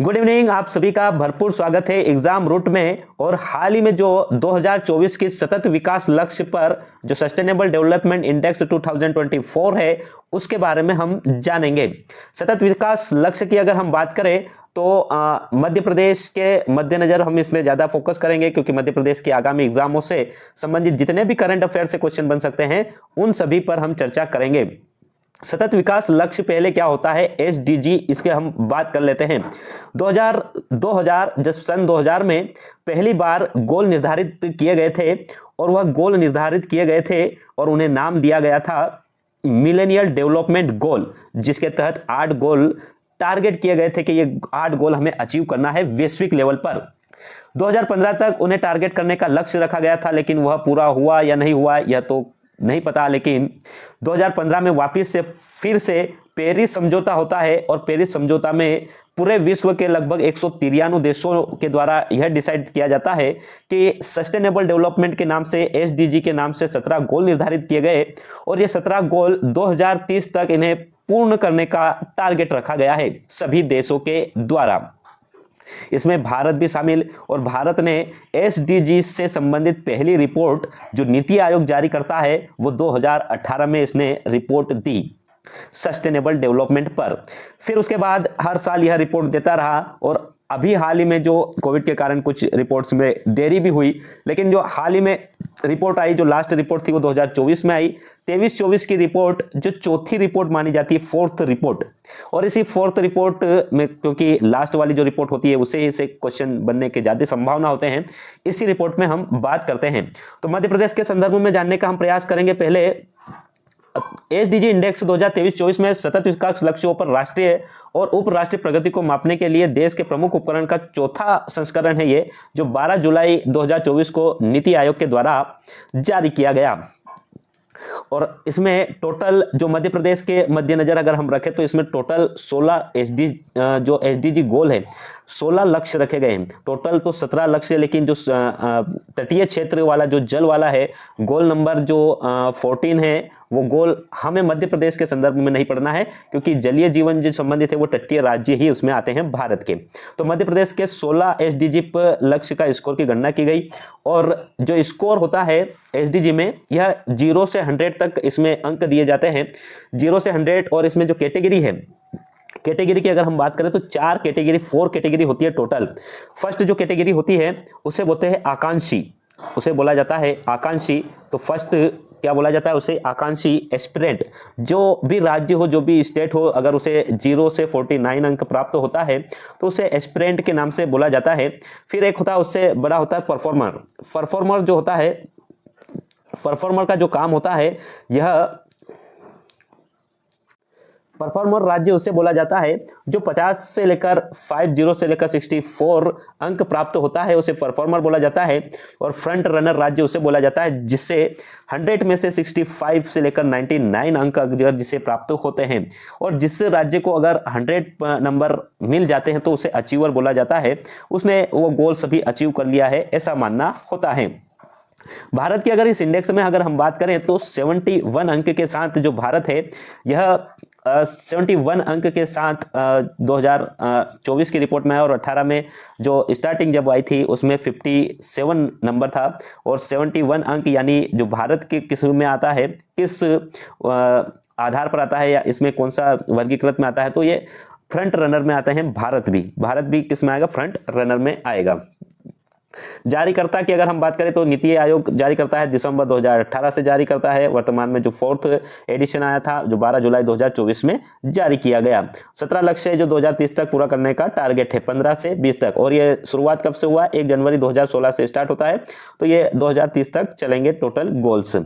Good evening, आप सभी का भरपूर स्वागत है एग्जाम रूट में। और हाल ही में जो 2024 की सतत विकास लक्ष्य पर जो सस्टेनेबल डेवलपमेंट इंडेक्स 2024 है उसके बारे में हम जानेंगे। सतत विकास लक्ष्य की अगर हम बात करें तो मध्य प्रदेश के मद्देनजर हम इसमें ज्यादा फोकस करेंगे, क्योंकि मध्य प्रदेश के आगामी एग्जामों से संबंधित जितने भी करंट अफेयर से क्वेश्चन बन सकते हैं उन सभी पर हम चर्चा करेंगे। सतत विकास लक्ष्य पहले क्या होता है, एसडीजी, इसके हम बात कर लेते हैं। 2000 जब सन 2000 में पहली बार गोल निर्धारित किए गए थे और वह गोल निर्धारित किए गए थे और उन्हें नाम दिया गया था मिलेनियल डेवलपमेंट गोल, जिसके तहत 8 गोल टारगेट किए गए थे कि ये 8 गोल हमें अचीव करना है वैश्विक लेवल पर। 2015 तक उन्हें टारगेट करने का लक्ष्य रखा गया था, लेकिन वह पूरा हुआ या नहीं हुआ यह तो नहीं पता। लेकिन 2015 में वापस से फिर से पेरिस समझौता होता है और पेरिस समझौता में पूरे विश्व के लगभग 193 देशों के द्वारा यह डिसाइड किया जाता है कि सस्टेनेबल डेवलपमेंट के नाम से, एसडीजी के नाम से 17 गोल निर्धारित किए गए और ये 17 गोल 2030 तक इन्हें पूर्ण करने का टारगेट रखा गया है सभी देशों के द्वारा। इसमें भारत भी शामिल, और भारत ने एसडीजी से संबंधित पहली रिपोर्ट जो नीति आयोग जारी करता है वो 2018 में इसने रिपोर्ट दी सस्टेनेबल डेवलपमेंट पर। फिर उसके बाद हर साल यह रिपोर्ट देता रहा और अभी हाल ही में जो कोविड के कारण कुछ रिपोर्ट्स में देरी भी हुई, लेकिन जो हाल ही में रिपोर्ट आई, जो लास्ट रिपोर्ट थी वो 2024 में आई। 23-24 की रिपोर्ट जो चौथी रिपोर्ट मानी जाती है, फोर्थ रिपोर्ट। और इसी फोर्थ रिपोर्ट में, क्योंकि लास्ट वाली जो रिपोर्ट होती है उससे से क्वेश्चन बनने के ज्यादा संभावना होते हैं, इसी रिपोर्ट में हम बात करते हैं। तो मध्य प्रदेश के संदर्भ में जानने का हम प्रयास करेंगे। पहले एसडीजी इंडेक्स 2023-24 में सतत विकास लक्ष्यों पर राष्ट्रीय और उपराष्ट्रीय प्रगति को मापने के लिए देश के प्रमुख उपकरण का चौथा संस्करण है ये, जो 12 जुलाई 2024 को नीति आयोग के द्वारा जारी किया गया। और इसमें टोटल जो मध्य प्रदेश के मद्देनजर अगर हम रखें तो इसमें टोटल 16 एसडीजी गोल है, 16 लक्ष्य रखे गए हैं। टोटल तो 17 लक्ष्य, लेकिन जो तटीय क्षेत्र वाला जो जल वाला है, गोल नंबर जो 14 है, वो गोल हमें मध्य प्रदेश के संदर्भ में नहीं पढ़ना है, क्योंकि जलीय जीवन जो संबंधित है वो तटीय राज्य ही उसमें आते हैं भारत के। तो मध्य प्रदेश के 16 एसडीजी पर लक्ष्य का स्कोर की गणना की गई, और जो स्कोर होता है एसडीजी में यह 0 से 100 तक इसमें अंक दिए जाते हैं, 0 से 100। और इसमें जो कैटेगरी है, कैटेगरी की अगर हम बात करें तो 4 कैटेगरी होती है टोटल। फर्स्ट जो कैटेगरी होती है उसे बोलते हैं आकांक्षी, उसे बोला जाता है आकांक्षी। तो फर्स्ट क्या बोला जाता है उसे, आकांक्षी एस्पिरेंट। जो भी राज्य हो, जो भी स्टेट हो, अगर उसे 0 से 49 अंक प्राप्त होता है तो उसे एस्पिरेंट के नाम से बोला जाता है। फिर एक होता है, उससे बड़ा होता है परफॉर्मर। परफॉर्मर जो होता है, परफॉर्मर का जो काम होता है, यह परफॉर्मर राज्य उसे बोला जाता है जो 50 से लेकर 50 से लेकर 64 अंक प्राप्त होता है, उसे परफॉर्मर बोला जाता है। और फ्रंट रनर राज्य उसे बोला जाता है जिससे 100 में से 65 से लेकर 99 अंक अगर जिसे प्राप्त होते हैं, और जिस राज्य को अगर 100 नंबर मिल जाते हैं तो उसे अचीवर बोला जाता है, उसने वो गोल सभी अचीव कर लिया है, ऐसा मानना होता है। भारत की अगर इस इंडेक्स में अगर हम बात करें तो 71 अंक के साथ जो भारत है, यह 71 अंक के साथ 2024 की रिपोर्ट में है, और 18 में जो स्टार्टिंग जब आई थी उसमें 57 नंबर था। और 71 अंक यानी जो भारत के किस में आता है, किस आधार पर आता है या इसमें कौन सा वर्गीकृत में आता है, तो ये फ्रंट रनर में आते हैं। भारत भी किस में आएगा, फ्रंट रनर में आएगा। जारीकर्ता की अगर हम बात करें तो नीति आयोग जारी करता है, दिसंबर 2018 से जारी करता है। वर्तमान में जो 4th एडिशन आया था जो 12 जुलाई 2024 में जारी किया गया। 17 लक्ष्य जो 2030 तक पूरा करने का टारगेट है, 15 से 20 तक। और ये शुरुआत कब से हुआ, 1 जनवरी 2016 से स्टार्ट होता है, तो ये 2030 तक चलेंगे टोटल गोल्स।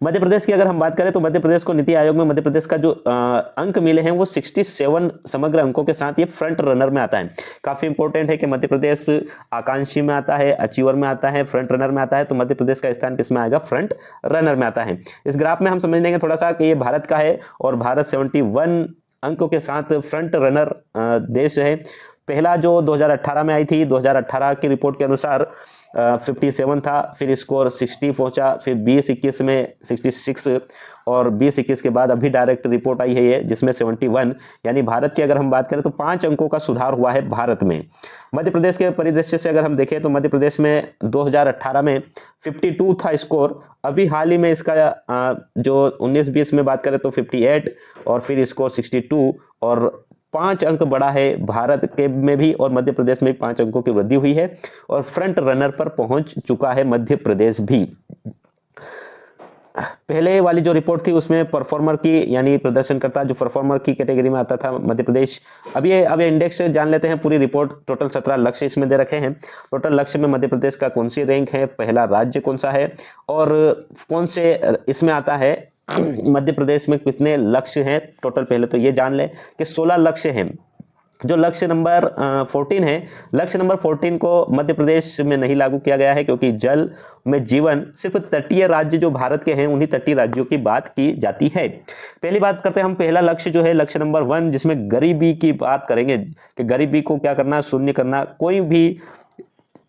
मध्य प्रदेश की अगर हम बात करें तो मध्य प्रदेश को नीति आयोग में मध्य प्रदेश का जो अंक मिले हैं वो 67 समग्र अंकों के साथ ये फ्रंट रनर में आता है। काफी इंपॉर्टेंट है कि मध्य प्रदेश आकांक्षी में आता है, अचीवर में आता है, फ्रंट रनर में आता है, तो मध्य प्रदेश का स्थान किस में आएगा, फ्रंट रनर में आता है। इस ग्राफ में हम समझ लेंगे थोड़ा सा कि ये भारत का है और भारत 71 अंकों के साथ फ्रंट रनर देश है। पहला जो 2018 में आई थी, 2018 की रिपोर्ट के अनुसार 57 था, फिर स्कोर 60 पहुंचा, फिर 20-21 में 66 और 20-21 के बाद अभी डायरेक्ट रिपोर्ट आई है ये, जिसमें 71, यानी भारत की अगर हम बात करें तो 5 अंकों का सुधार हुआ है भारत में। मध्य प्रदेश के परिदृश्य से अगर हम देखें तो मध्य प्रदेश में 2018 में 52 था स्कोर, अभी हाल ही में इसका जो 19-20 में बात करें तो 58 और फिर स्कोर 62 और 5 अंक बढ़ा है भारत के में भी और मध्य प्रदेश में 5 अंकों की वृद्धि हुई है और फ्रंट रनर पर पहुंच चुका है मध्य प्रदेश भी। पहले वाली जो रिपोर्ट थी उसमें परफॉर्मर की यानी प्रदर्शनकर्ता जो परफॉर्मर की कैटेगरी में आता था मध्य प्रदेश। अब ये इंडेक्स जान लेते हैं पूरी रिपोर्ट। टोटल 17 लक्ष्य इसमें दे रखे हैं। टोटल लक्ष्य में मध्य प्रदेश का कौन सी रैंक है, पहला राज्य कौन सा है और कौन से इसमें आता है, मध्य प्रदेश में कितने लक्ष्य हैं टोटल। पहले तो ये जान लें कि 16 लक्ष्य हैं। जो लक्ष्य नंबर 14 है, लक्ष्य नंबर 14 को मध्य प्रदेश में नहीं लागू किया गया है क्योंकि जल में जीवन सिर्फ तटीय राज्य जो भारत के हैं उन्हीं तटीय राज्यों की बात की जाती है। पहली बात करते हैं हम पहला लक्ष्य जो है लक्ष्य नंबर 1, जिसमें गरीबी की बात करेंगे कि गरीबी को क्या करना, शून्य करना, कोई भी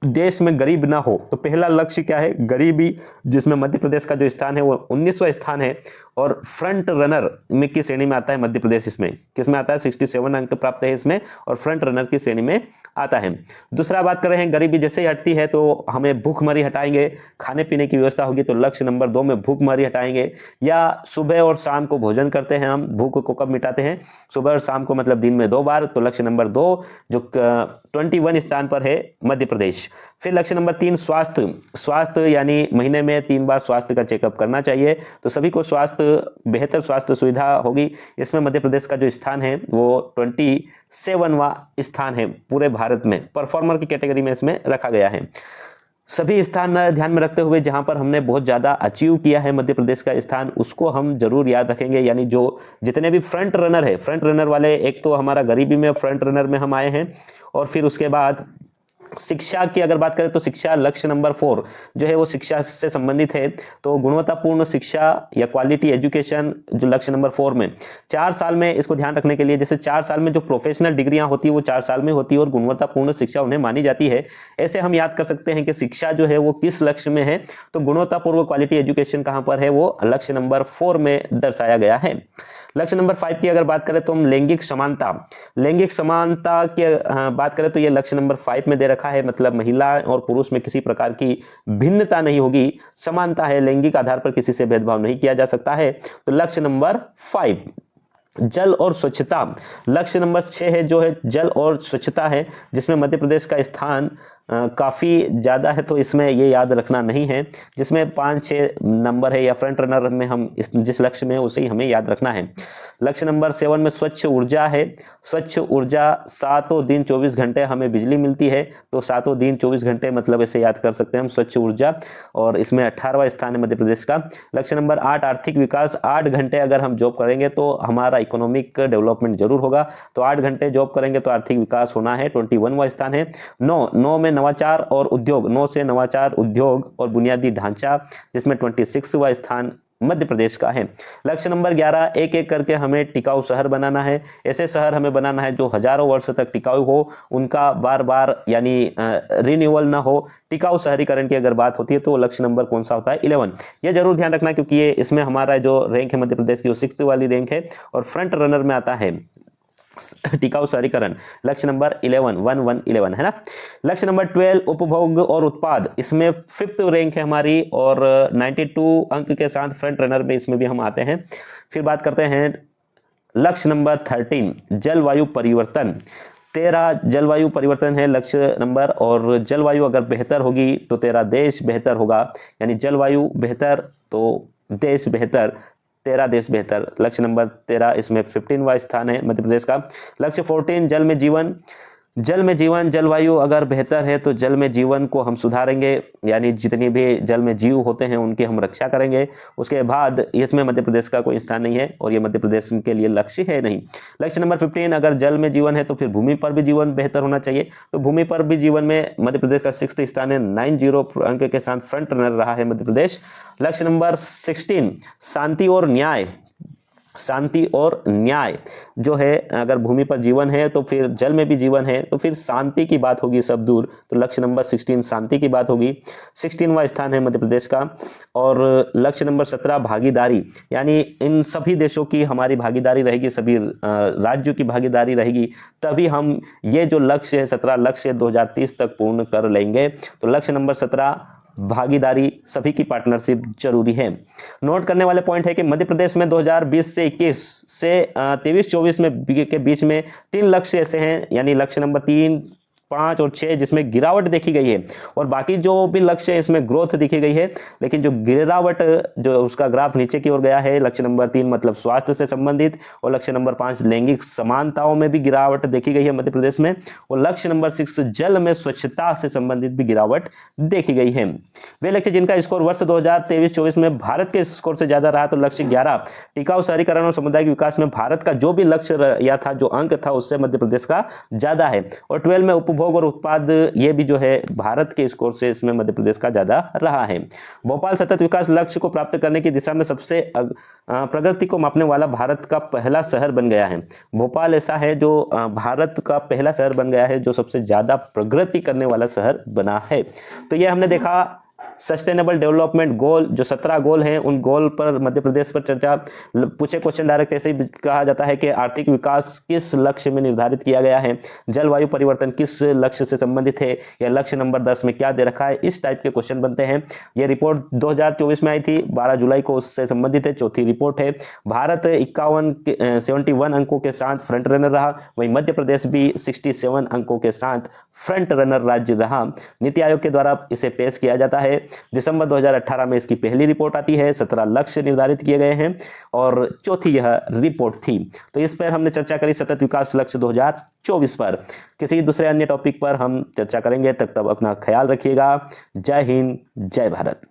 देश में गरीब ना हो। तो पहला लक्ष्य क्या है, गरीबी, जिसमें मध्य प्रदेश का जो स्थान है वो 19वां स्थान है और फ्रंट रनर में की श्रेणी में आता है मध्य प्रदेश। इसमें किसमें आता है, 67 अंक प्राप्त है इसमें और फ्रंट रनर की श्रेणी में आता है। दूसरा बात कर रहे हैं गरीबी जैसे ही हटती है तो हमें भूखमरी हटाएंगे, खाने पीने की व्यवस्था होगी, तो लक्ष्य नंबर 2 में भूखमरी हटाएंगे। या सुबह और शाम को भोजन करते हैं हम, भूख को कब मिटाते हैं, सुबह और शाम को, मतलब दिन में 2 बार, तो लक्ष्य नंबर 2 जो 21 स्थान पर है मध्य प्रदेश। फिर लक्ष्य नंबर 3 स्वास्थ्य यानी महीने में 3 बार स्वास्थ्य का चेकअप करना चाहिए, तो सभी को बेहतर स्वास्थ्य सुविधा होगी। इसमें मध्य प्रदेश का जो स्थान है वो 27वां स्थान है पूरे भारत में, परफॉर्मर की कैटेगरी में इसमें रखा गया है। सभी स्थान ध्यान में रखते हुए जहां पर हमने बहुत ज़्यादा अचीव किया है मध्य प्रदेश का स्थान, उसको हम जरूर याद रखेंगे। यानी जो जितने भी फ्रंट रनर है, फ्रंट रनर वाले, एक तो हमारा गरीबी में फ्रंट रनर में हम आए हैं और फिर उसके बाद शिक्षा की अगर बात करें तो शिक्षा लक्ष्य नंबर 4 जो है वो शिक्षा से संबंधित है। तो गुणवत्तापूर्ण शिक्षा या क्वालिटी एजुकेशन जो लक्ष्य नंबर 4 में 4 साल में, इसको ध्यान रखने के लिए, जैसे 4 साल में जो प्रोफेशनल डिग्रियां होती है वो 4 साल में होती है और गुणवत्तापूर्ण शिक्षा उन्हें मानी जाती है। ऐसे हम याद कर सकते हैं कि शिक्षा जो है वो किस लक्ष्य में है, तो गुणवत्तापूर्ण क्वालिटी एजुकेशन कहां पर है, वो लक्ष्य नंबर 4 में दर्शाया गया है। लक्ष्य नंबर 5 की अगर बात करें तो हम लैंगिक समानता की बात करें तो ये लक्ष्य नंबर 5 में दे रखा है। मतलब महिला और पुरुष में किसी प्रकार की भिन्नता नहीं होगी, समानता है, लैंगिक आधार पर किसी से भेदभाव नहीं किया जा सकता है। तो लक्ष्य नंबर 5। जल और स्वच्छता लक्ष्य नंबर 6 है, जो है जल और स्वच्छता है, जिसमें मध्य प्रदेश का स्थान काफ़ी ज़्यादा है, तो इसमें ये याद रखना नहीं है। जिसमें 5-6 नंबर है या फ्रंट रनर में हम जिस लक्ष्य में उसे ही हमें याद रखना है। लक्ष्य नंबर 7 में स्वच्छ ऊर्जा है। स्वच्छ ऊर्जा, 7 दिन 24 घंटे हमें बिजली मिलती है, तो 7 दिन 24 घंटे मतलब ऐसे याद कर सकते हैं हम, स्वच्छ ऊर्जा, और इसमें 18वां स्थान है मध्य प्रदेश का। लक्ष्य नंबर 8 आर्थिक विकास। 8 घंटे अगर हम जॉब करेंगे तो हमारा इकोनॉमिक डेवलपमेंट जरूर होगा, तो 8 घंटे जॉब करेंगे तो आर्थिक विकास होना है, 21वां स्थान है। 9 में नवाचार और उद्योग, 9 से नवाचार, उद्योग और बुनियादी ढांचा, जिसमें 26वां स्थान मध्य प्रदेश का है। लक्ष्य नंबर 11 एक एक करके हमें टिकाऊ शहर बनाना है। ऐसे शहर हमें बनाना है जो हजारों वर्ष तक टिकाऊ हो, उनका बार बार यानी रिन्यूअल ना हो। टिकाऊ शहरीकरण की अगर बात होती है तो लक्ष्य नंबर कौन सा होता है, 11। ये जरूर ध्यान रखना क्योंकि ये इसमें हमारा जो रैंक है मध्य प्रदेश की वो 6th वाली रैंक है और फ्रंट रनर में आता है टिकाऊ शहरीकरण, लक्ष्य नंबर 11 है ना। लक्ष्य नंबर 12 उपभोग और उत्पाद, इसमें 5th रैंक है हमारी और 92 अंक के साथ फ्रंट रनर में इसमें भी हम आते हैं। फिर बात करते हैं लक्ष्य नंबर 13 जलवायु परिवर्तन। 13 जलवायु परिवर्तन है लक्ष्य नंबर, और जलवायु अगर बेहतर होगी तो तेरा देश बेहतर होगा, यानी जलवायु बेहतर तो देश बेहतर, तेरा देश बेहतर। लक्ष्य नंबर 13 इसमें 15वां स्थान है मध्य प्रदेश का। लक्ष्य 14 जल में जीवन। जलवायु अगर बेहतर है तो जल में जीवन को हम सुधारेंगे, यानी जितनी भी जल में जीव होते हैं उनकी हम रक्षा करेंगे। उसके बाद इसमें मध्य प्रदेश का कोई स्थान नहीं है और ये मध्य प्रदेश के लिए लक्ष्य है नहीं। लक्ष्य नंबर 15 अगर जल में जीवन है तो फिर भूमि पर भी जीवन बेहतर होना चाहिए, तो भूमि पर भी जीवन में मध्य प्रदेश का 6th स्थान है। 90 अंक के साथ फ्रंट रनर रहा है मध्य प्रदेश। लक्ष्य नंबर 16 शांति और न्याय। शांति और न्याय जो है, अगर भूमि पर जीवन है तो फिर जल में भी जीवन है, तो फिर शांति की बात होगी सब दूर। तो लक्ष्य नंबर 16 शांति की बात होगी। 16वां स्थान है मध्य प्रदेश का। और लक्ष्य नंबर 17 भागीदारी, यानी इन सभी देशों की हमारी भागीदारी रहेगी, सभी राज्यों की भागीदारी रहेगी, तभी हम ये जो लक्ष्य है 17 लक्ष्य 2030 तक पूर्ण कर लेंगे। तो लक्ष्य नंबर 17 भागीदारी, सभी की पार्टनरशिप जरूरी है। नोट करने वाले पॉइंट है कि मध्य प्रदेश में 2020 से 21 से 23-24 में के बीच में 3 लक्ष्य ऐसे हैं, यानी लक्ष्य नंबर 3, 5 और 6 जिसमें गिरावट देखी गई है, और बाकी जो भी लक्ष्य है इसमें ग्रोथ दिखी गई है। लेकिन जो गिरावट, जो उसका ग्राफ नीचे की ओर गया है, लक्ष्य नंबर 3 मतलब स्वास्थ्य से संबंधित, और लक्ष्य नंबर 5 लैंगिक समानताओं में भी गिरावट देखी गई है मध्य प्रदेश में, और लक्ष्य नंबर 6 जल में स्वच्छता से संबंधित भी गिरावट देखी गई है। वे लक्ष्य जिनका स्कोर वर्ष 2023-24 में भारत के स्कोर से ज्यादा रहा, तो लक्ष्य 11 टिकाऊ शहरीकरण और सामुदायिक विकास में भारत का जो भी लक्ष्य या था, जो अंक था, उससे मध्य प्रदेश का ज्यादा है। और 12 में उपभोग और उत्पाद, ये भी जो है भारत के स्कोर से इसमें मध्य प्रदेश का ज्यादा रहा है। भोपाल सतत विकास लक्ष्य को प्राप्त करने की दिशा में सबसे प्रगति को मापने वाला भारत का पहला शहर बन गया है। भोपाल ऐसा है जो भारत का पहला शहर बन गया है जो सबसे ज्यादा प्रगति करने वाला शहर बना है। तो ये हमने देखा सस्टेनेबल डेवलपमेंट गोल, जो 17 गोल हैं, उन गोल पर मध्य प्रदेश पर चर्चा। पूछे क्वेश्चन डायरेक्ट ऐसे ही कहा जाता है कि आर्थिक विकास किस लक्ष्य में निर्धारित किया गया है, जलवायु परिवर्तन किस लक्ष्य से संबंधित है, या लक्ष्य नंबर 10 में क्या दे रखा है, इस टाइप के क्वेश्चन बनते हैं। यह रिपोर्ट 2024 में आई थी, 12 जुलाई को उससे संबंधित है, चौथी रिपोर्ट है। भारत 71 अंकों के साथ फ्रंट रनर रहा, वहीं मध्य प्रदेश भी 67 अंकों के साथ फ्रंट रनर राज्य रहा। नीति आयोग के द्वारा इसे पेश किया जाता है। दिसंबर 2018 में इसकी पहली रिपोर्ट आती है। 17 लक्ष्य निर्धारित किए गए हैं और चौथी यह रिपोर्ट थी। तो इस पर हमने चर्चा करी सतत विकास लक्ष्य 2024 पर। किसी दूसरे अन्य टॉपिक पर हम चर्चा करेंगे, तब तक अपना ख्याल रखिएगा। जय हिंद, जय भारत।